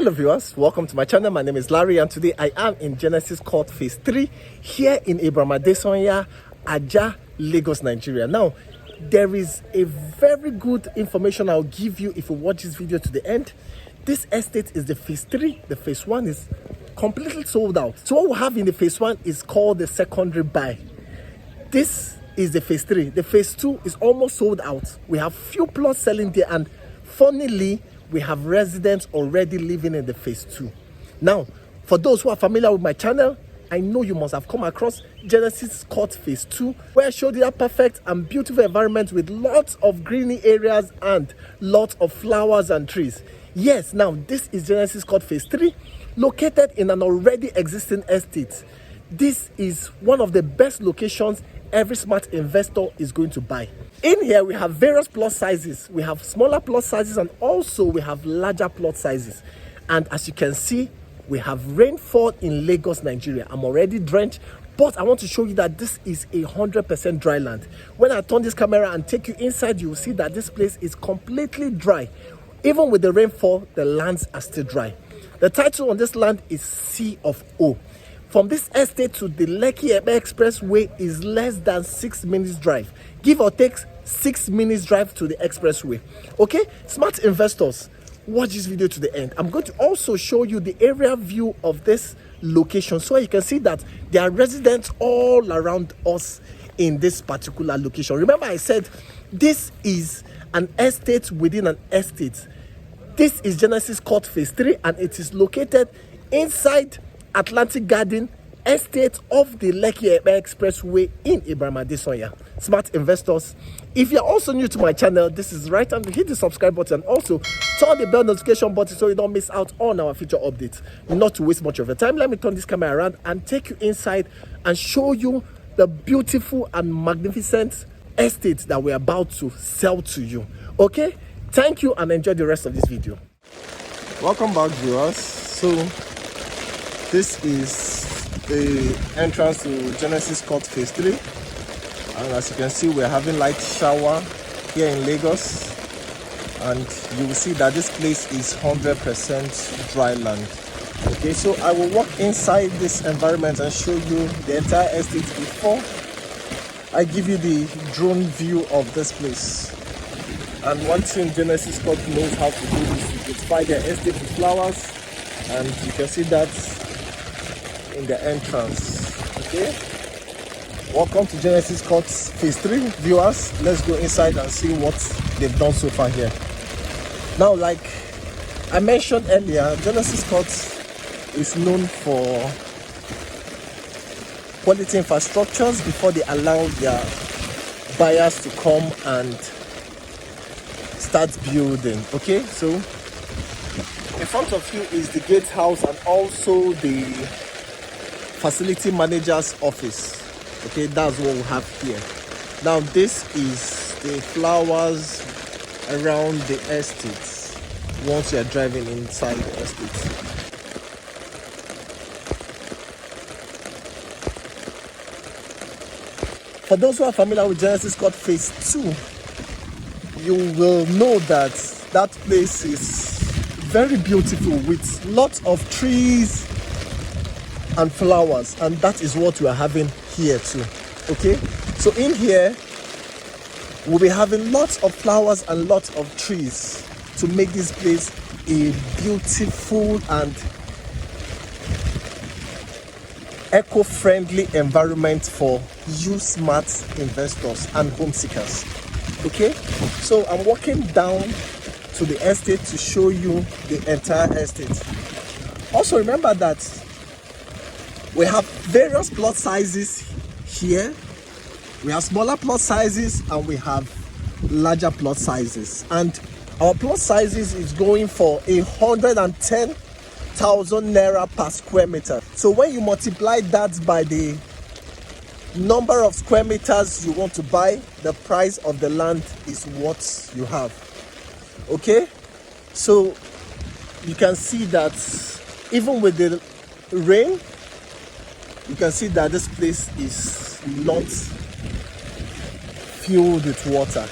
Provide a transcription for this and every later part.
Hello viewers, welcome to my channel. My name is Larry and today I am in Genesis Court Phase 3 here in Abraham Adesanya Ajah, Lagos, Nigeria. Now, there is a very good information I'll give you if you watch this video to the end. This estate is the Phase 3. The Phase 1 is completely sold out. So what we have in the Phase 1 is called the secondary buy. This is the Phase 3. The Phase 2 is almost sold out. We have few plots selling there, and funnily, we have residents already living in the Phase 2. Now, for those who are familiar with my channel, I know you must have come across Genesis Court Phase 2, where I showed you a perfect and beautiful environment with lots of greeny areas and lots of flowers and trees. Yes, now this is Genesis Court Phase 3, located in an already existing estate. This is one of the best locations every smart investor is going to buy. In here, we have various plot sizes. We have smaller plot sizes and also we have larger plot sizes. And as you can see, we have rainfall in Lagos, Nigeria. I'm already drenched, but I want to show you that this is 100% dry land. When I turn this camera and take you inside, you will see that this place is completely dry. Even with the rainfall, the lands are still dry. The title on this land is C of O. From this estate to the Lekki Expressway is less than 6 minutes drive. Give or take 6 minutes drive to the expressway. Okay, smart investors, watch this video to the end. I'm going to also show you the area view of this location so you can see that there are residents all around us in this particular location. Remember, I said this is an estate within an estate. This is Genesis Court Phase 3 and it is located inside Atlantic Garden estate of the Lekki Expressway in Abraham Adesanya. Smart investors, if you're also new to my channel, this is right time to hit the subscribe button. Also turn the bell notification button so you don't miss out on our future updates. Not to waste much of your time, let me turn this camera around and take you inside and show you the beautiful and magnificent estate that we're about to sell to you. Okay, thank you and enjoy the rest of this video. Welcome back, viewers. So this is the entrance to Genesis Court Phase 3, and as you can see, we're having light shower here in Lagos, and you will see that this place is 100% dry land. Okay, so I will walk inside this environment and show you the entire estate before I give you the drone view of this place. And one thing Genesis Court knows how to do is to beautify their estate with flowers, and you can see that in the entrance. Okay, welcome to Genesis Court Phase 3, viewers. Let's go inside and see what they've done so far here. Now, like I mentioned earlier, Genesis Court is known for quality infrastructures before they allow their buyers to come and start building. Okay, so in front of you is the gatehouse and also the facility manager's office. Okay, that's what we have here. Now this is the flowers around the estate once you are driving inside the estate. For those who are familiar with Genesis Court Phase 2, you will know that that place is very beautiful with lots of trees and flowers, and that is what we are having here too. Okay, so in here we'll be having lots of flowers and lots of trees to make this place a beautiful and eco-friendly environment for you smart investors and home seekers. Okay, so I'm walking down to the estate to show you the entire estate. Also remember that we have various plot sizes here. We have smaller plot sizes and we have larger plot sizes. And our plot sizes is going for 110,000 naira per square meter. So when you multiply that by the number of square meters you want to buy, the price of the land is what you have. Okay, so you can see that even with the rain, you can see that this place is not filled with water.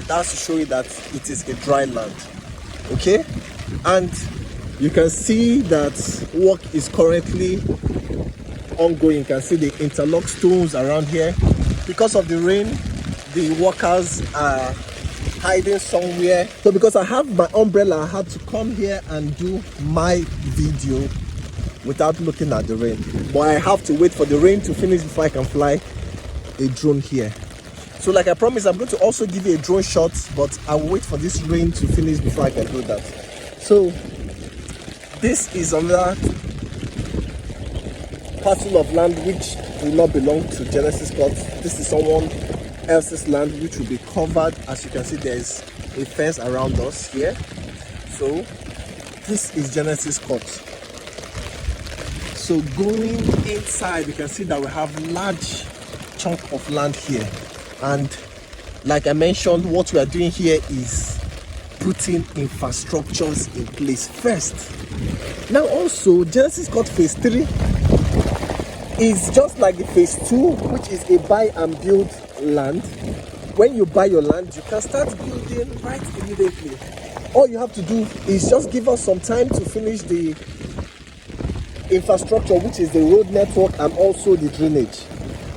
That's to show you that it is a dry land. Okay, and You can see that work is currently ongoing. You can see the interlock stones around here. Because of the rain, the workers are hiding somewhere. So because I have my umbrella, I had to come here and do my video without looking at the rain. But I have to wait for the rain to finish before I can fly a drone here. So like I promised, I'm going to also give you a drone shot, but I will wait for this rain to finish before I can do that. So this is another parcel of land which will not belong to Genesis Court. This is someone else's land which will be covered. As you can see, there is a fence around us here. So this is Genesis Court. So going inside, you can see that we have large chunk of land here, and like I mentioned, what we are doing here is putting infrastructures in place first. Now also, Genesis Court phase 3 is just like the phase 2, which is a buy and build land. When you buy your land, you can start building right immediately. All you have to do is just give us some time to finish the infrastructure, which is the road network and also the drainage.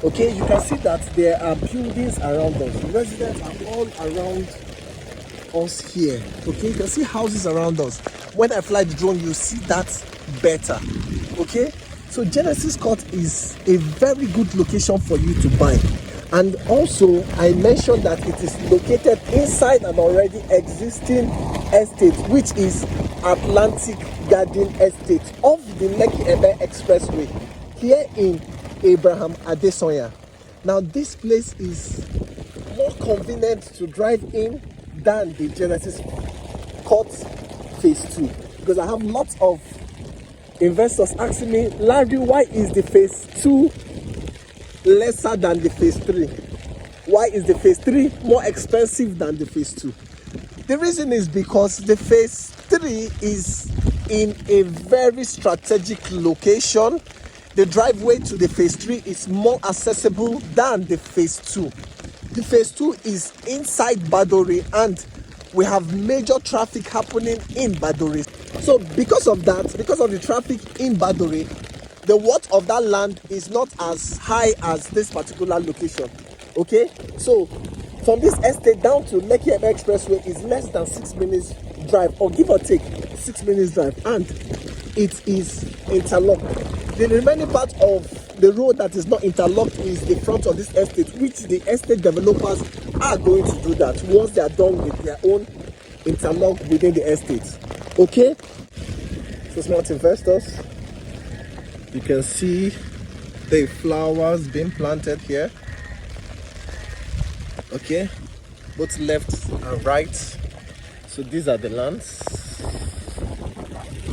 Okay, you can see that there are buildings around us. Residents are all around us here. Okay, you can see houses around us. When I fly the drone, you see that better. Okay, so Genesis Court is a very good location for you to buy. And also, I mentioned that it is located inside an already existing estate, which is Atlantic Garden Estate of the Lekki Expressway here in Abraham Adesanya. Now this place is more convenient to drive in than the Genesis Court phase 2, because I have lots of investors asking me, Larry, why is the phase 2 lesser than the phase 3? Why is the phase 3 more expensive than the phase 2? The reason is because the phase 3 is in a very strategic location. The driveway to the phase 3 is more accessible than the phase 2. The phase 2 is inside Badore, and we have major traffic happening in Badore. So because of that, because of the traffic in Badore, the worth of that land is not as high as this particular location. Okay, so from this estate down to Lekki Expressway is less than 6 minutes drive, or give or take 6 minutes drive, and it is interlocked. The remaining part of the road that is not interlocked is the front of this estate, which the estate developers are going to do that once they are done with their own interlock within the estate. Okay, so smart investors, you can see the flowers being planted here. Okay, both left and right. So these are the lands.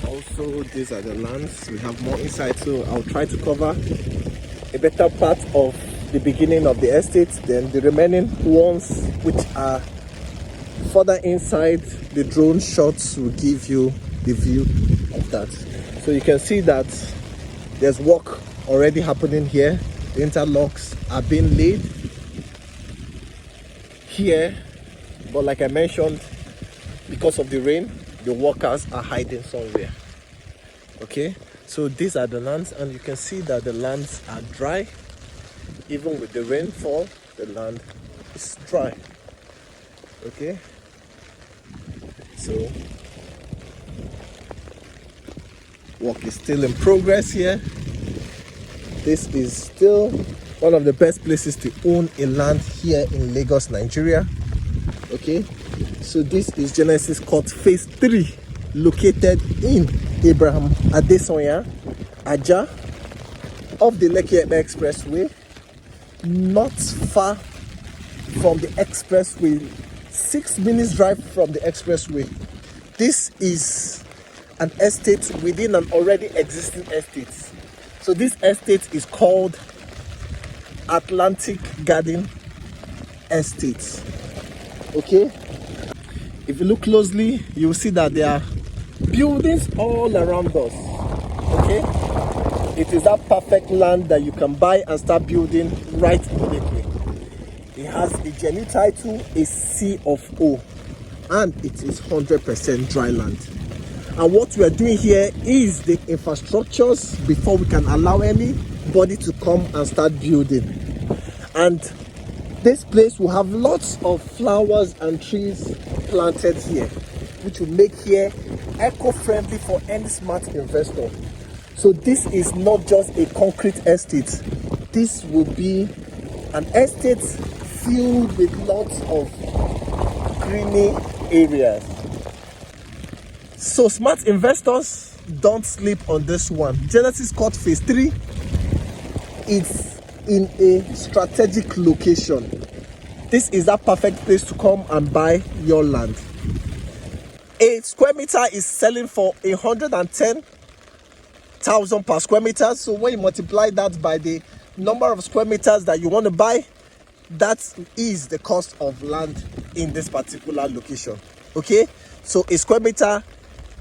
Also, these are the lands. We have more inside, so I'll try to cover a better part of the beginning of the estate. Then the remaining ones, which are further inside, the drone shots will give you the view of that. So you can see that there's work already happening here. The interlocks are being laid here, but like I mentioned, because of the rain, the workers are hiding somewhere. Okay, so these are the lands, and you can see that the lands are dry. Even with the rainfall, the land is dry. Okay, so work is still in progress here. This is still one of the best places to own a land here in Lagos, Nigeria. Okay, so this is Genesis Court phase 3, located in Abraham Adesanya Ajah of the Lekki Expressway, not far from the expressway, 6 minutes drive from the expressway. This is an estate within an already existing estate. So this estate is called Atlantic Garden Estate. Okay, if you look closely, you will see that there are buildings all around us. Okay, it is that perfect land that you can buy and start building right immediately. It has a genuine title, a C of O, and it is 100% dry land. And what we are doing here is the infrastructures before we can allow anybody to come and start building. And this place will have lots of flowers and trees planted here, which will make here eco-friendly for any smart investor. So this is not just a concrete estate. This will be an estate filled with lots of greeny areas. So smart investors, don't sleep on this one. Genesis Court Phase 3 is in a strategic location. This is that perfect place to come and buy your land. A square meter is selling for 110,000 per square meter. So when you multiply that by the number of square meters that you want to buy, that is the cost of land in this particular location. Okay, so a square meter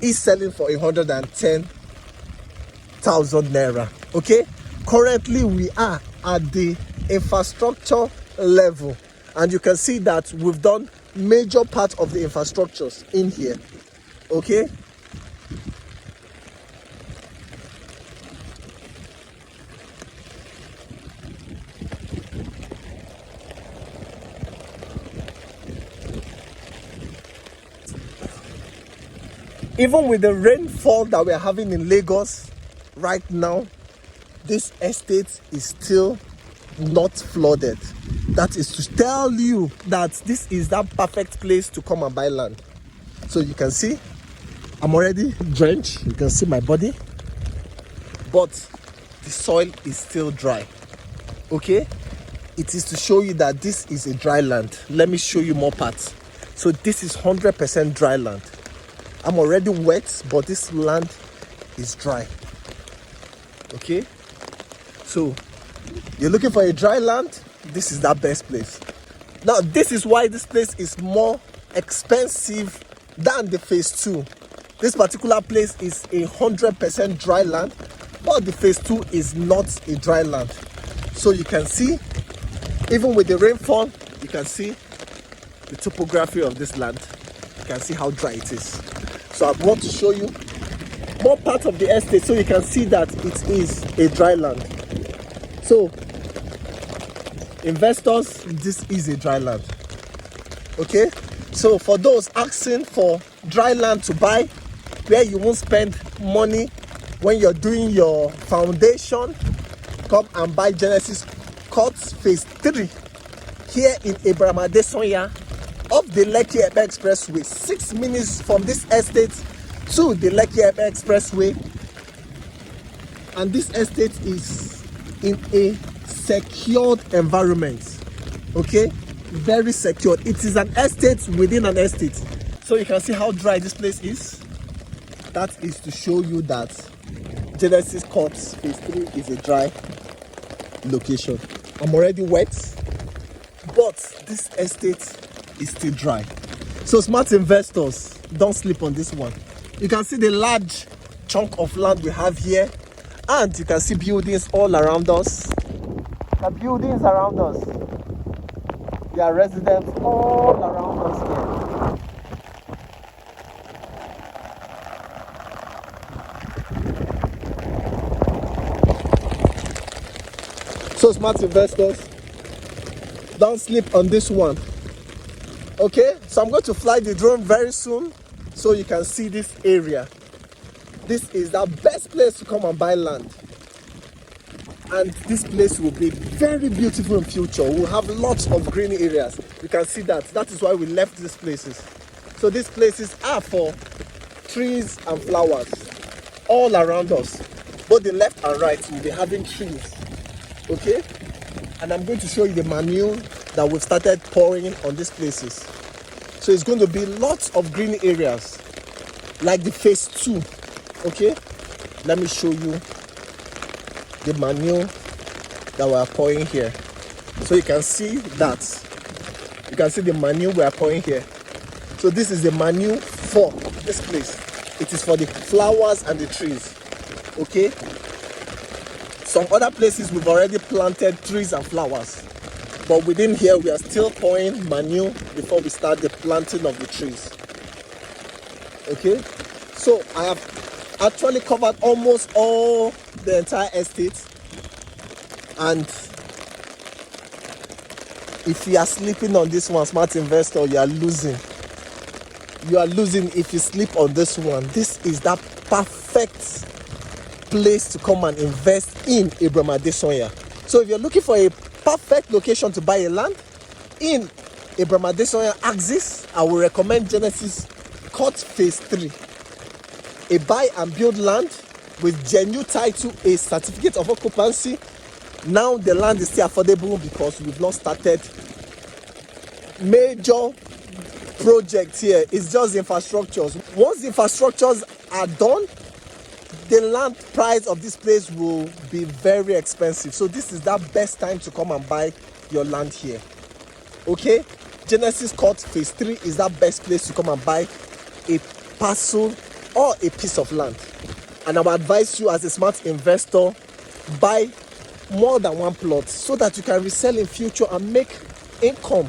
is selling for 110,000 naira. Okay, currently we are at the infrastructure level, and you can see that we've done major part of the infrastructures in here. Okay, even with the rainfall that we're having in Lagos right now, this estate is still not flooded. That is to tell you that this is that perfect place to come and buy land. So you can see I'm already drenched. You can see my body, but the soil is still dry. Okay, it is to show you that this is a dry land. Let me show you more parts. So this is 100% dry land. I'm already wet, but this land is dry. Okay, so you're looking for a dry land, this is that best place. Now this is why this place is more expensive than the phase 2. This particular place is 100% dry land, but the phase 2 is not a dry land. So you can see, even with the rainfall, you can see the topography of this land. You can see how dry it is. So I want to show you more part of the estate so you can see that it is a dry land. So investors, this is a dry land. Okay, so for those asking for dry land to buy where you won't spend money when you're doing your foundation, come and buy Genesis Court Phase 3 here in Abraham Adesanya off the Lekki Expressway. 6 minutes from this estate to the Lekki Expressway, and this estate is in a secured environment. Okay, very secured. It is an estate within an estate. So you can see how dry this place is. That is to show you that Genesis Court Phase 3 is a dry location. I'm already wet, but this estate is still dry. So smart investors, don't sleep on this one. You can see the large chunk of land we have here, and you can see buildings all around us. The buildings around us, there are residents all around us here. So smart investors, don't sleep on this one. Okay, so I'm going to fly the drone very soon so you can see this area. This is the best place to come and buy land, and this place will be very beautiful in future. We'll have lots of green areas. You can see that. That is why we left these places. So these places are for trees and flowers all around us. Both the left and right will be having trees. Okay, and I'm going to show you the manure that we've started pouring on these places. So it's going to be lots of green areas like the phase 2. Okay, let me show you the manure that we are pouring here. So you can see that. You can see the manure we are pouring here. So this is the manure for this place. It is for the flowers and the trees. Okay, some other places we've already planted trees and flowers, but within here we are still pouring manure before we start the planting of the trees. Okay, So I have actually covered almost all the entire estate, and if you are sleeping on this one, smart investor, you are losing. You are losing if you sleep on this one. This is that perfect place to come and invest in Abraham Adesanya. So if you're looking for a perfect location to buy a land in Abraham Adesanya axis, I will recommend Genesis Court Phase 3. A buy and build land with genuine title, a certificate of occupancy. Now the land is still affordable because we've not started major projects here. It's just infrastructures. Once the infrastructures are done, the land price of this place will be very expensive. So this is that best time to come and buy your land here. Okay, Genesis Court Phase 3 is that best place to come and buy a parcel or a piece of land. And I will advise you as a smart investor, buy more than one plot so that you can resell in future and make income.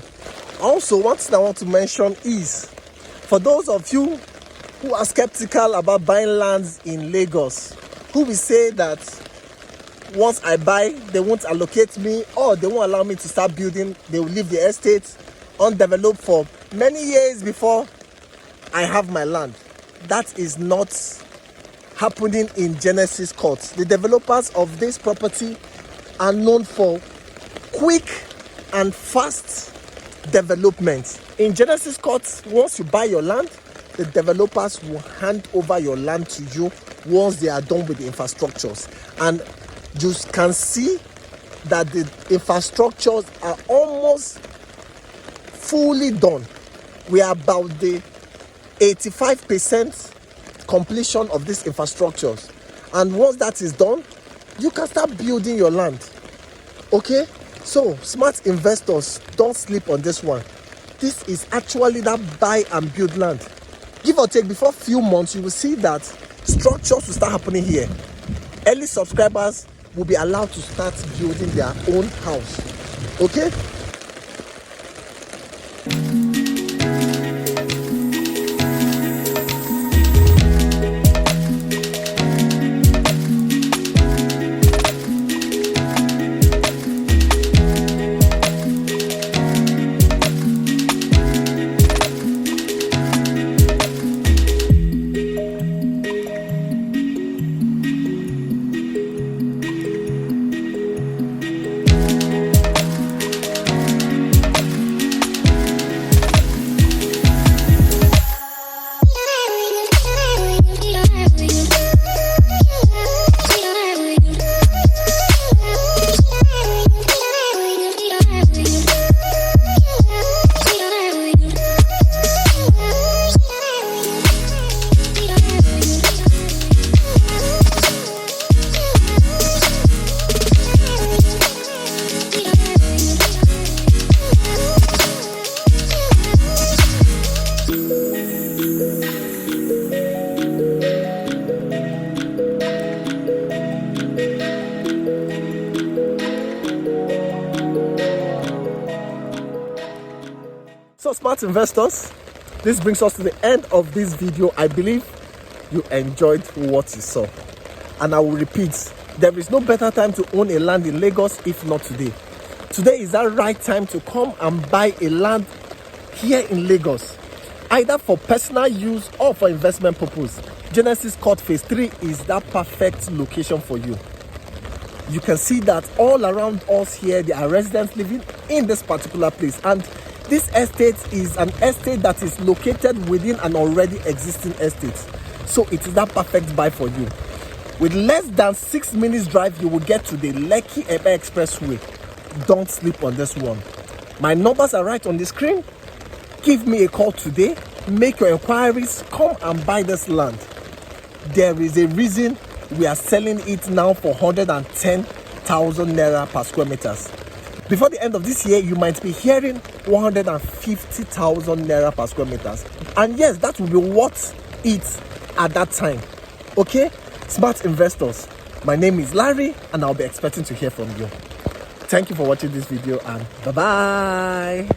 Also, one thing I want to mention is, for those of you who are skeptical about buying lands in Lagos, who will say that once I buy, they won't allocate me, or they won't allow me to start building, they will leave the estate undeveloped for many years before I have my land. That is not happening in Genesis Court. The developers of this property are known for quick and fast development. In Genesis Court, once you buy your land, the developers will hand over your land to you once they are done with the infrastructures. And you can see that the infrastructures are almost fully done. We are about the 85% completion of these infrastructures. And once that is done, you can start building your land. Okay? So, smart investors, don't sleep on this one. This is actually that buy and build land. Give or take, before few months, you will see that structures will start happening here. Early subscribers will be allowed to start building their own house. Okay? So smart investors, this brings us to the end of this video. I believe you enjoyed what you saw, and I will repeat, there is no better time to own a land in Lagos if not today. Today is that right time to come and buy a land here in Lagos, either for personal use or for investment purpose. Genesis Court Phase 3 is that perfect location for you. You can see that all around us here, there are residents living in this particular place, and this estate is an estate that is located within an already existing estate. So it is that perfect buy for you. With less than 6 minutes drive, you will get to the Lekki Expressway. Don't sleep on this one. My numbers are right on the screen. Give me a call today. Make your inquiries. Come and buy this land. There is a reason we are selling it now for 110,000 naira per square meters. Before the end of this year, you might be hearing 150,000 naira per square meters. And yes, that will be worth it at that time. Okay? Smart investors, my name is Larry, and I'll be expecting to hear from you. Thank you for watching this video, and bye-bye.